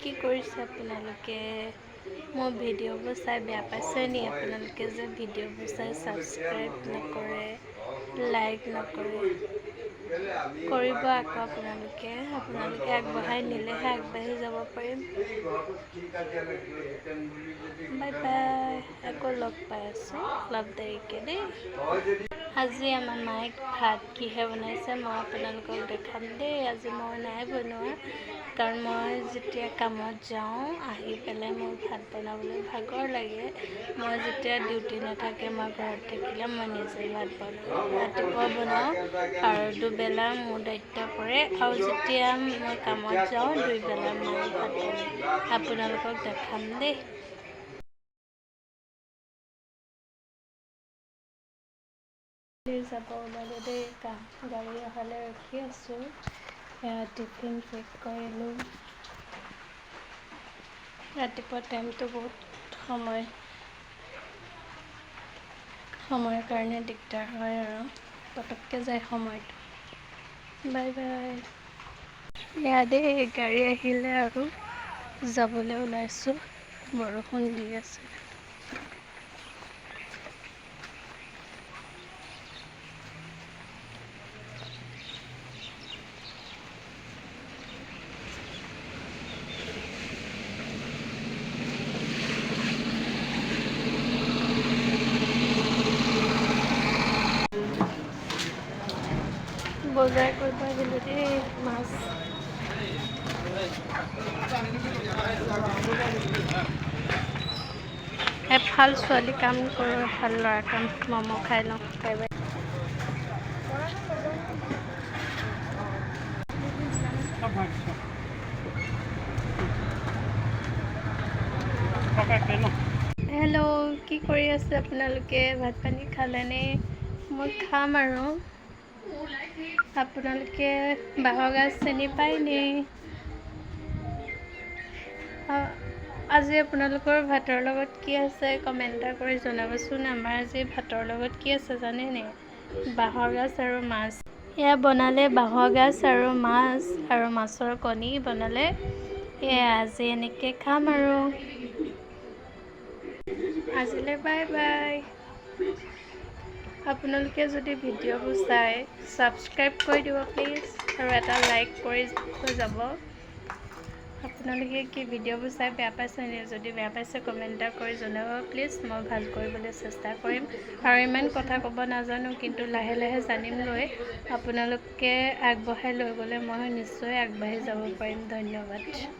কি কৰিছে আপোনালোকে? মোৰ ভিডিঅ'বোৰ চাই বেয়া পাইছে নি? আপোনালোকে যে ভিডিঅ'বোৰ চাই ছাবস্ক্ৰাইব নকৰে, লাইক নকৰে, কৰিব আকৌ আপোনালোকে আগবঢ়াই নিলেহে আগবাঢ়ি যাব পাৰিম। বাই বাই, আকৌ লগ পাই আছোঁ অলপ দেৰিকৈ দেই। আজি আমাৰ মায়ে ভাত কিহে বনাইছে মই আপোনালোকক দেখাম দেই। আজি মই নাই বনোৱা, কাৰণ মই যেতিয়া কামত যাওঁ আহি পেলাই মোৰ ভাত বনাবলৈ ভাগৰ লাগে। মই যেতিয়া ডিউটি নাথাকে, মই ঘৰত থাকিলে মই নিজে ভাত বনাওঁ, ৰাতিপুৱা বনাওঁ আৰু দুবেলা মোৰ দায়িত্ব পৰে, আৰু যেতিয়া মই কামত যাওঁ 2 বেলা মায়ে ভাত বনায়। আপোনালোকক দেখাম দেই। যাব ওলালে দেই, গাড়ী অহালৈ ৰখি আছোঁ। টিফিন পেক কৰিলোঁ। ৰাতিপুৱা টাইমটো বহুত সময়ৰ কাৰণে দিগদাৰ হয় আৰু পটককৈ যায় সময়টো। Bye bye. এয়া দেই, গাড়ী আহিলে আৰু যাবলৈ ওলাইছোঁ। বৰষুণ দি আছে। বজাৰ কৰিব আহিলোঁ দেই, মাছ। এফাল ছোৱালী কাম কৰোঁ, এফাল ল'ৰা কাম। ম'ম' খাই লওঁ। Bye bye. হেল্ল', কি কৰি আছে আপোনালোকে? ভাত পানী খালেনে? মই খাম আৰু। আপোনালোকে বাঁহৰ গাজ চিনি পায়নে? আজি আপোনালোকৰ ভাতৰ লগত কি আছে কমেণ্ট কৰি জনাবচোন। আমাৰ আজি ভাতৰ লগত কি আছে জানেনে? বাঁহৰ গাজ আৰু মাছ। এয়া বনালে বাঁহৰ গাজ আৰু মাছ, আৰু মাছৰ কণী বনালে। এয়া আজি এনেকৈ খাম আৰু। আজিলৈ বাই বাই। আপোনালোকে যদি ভিডিঅ'বোৰ চাই ছাবস্ক্ৰাইব কৰি দিব প্লিজ, আৰু এটা লাইক কৰি থৈ যাব। আপোনালোকে কি ভিডিঅ'বোৰ চাই বেয়া পাইছে নে? যদি বেয়া পাইছে কমেণ্ট কৰি জনাব প্লিজ। মই ভাল কৰিবলৈ চেষ্টা কৰিম, আৰু ইমান কথা ক'ব নাজানো, কিন্তু লাহে লাহে জানিমগৈ। আপোনালোকে আগবঢ়াই লৈ গ'লে মই নিশ্চয় আগবাঢ়ি যাব পাৰিম। ধন্যবাদ।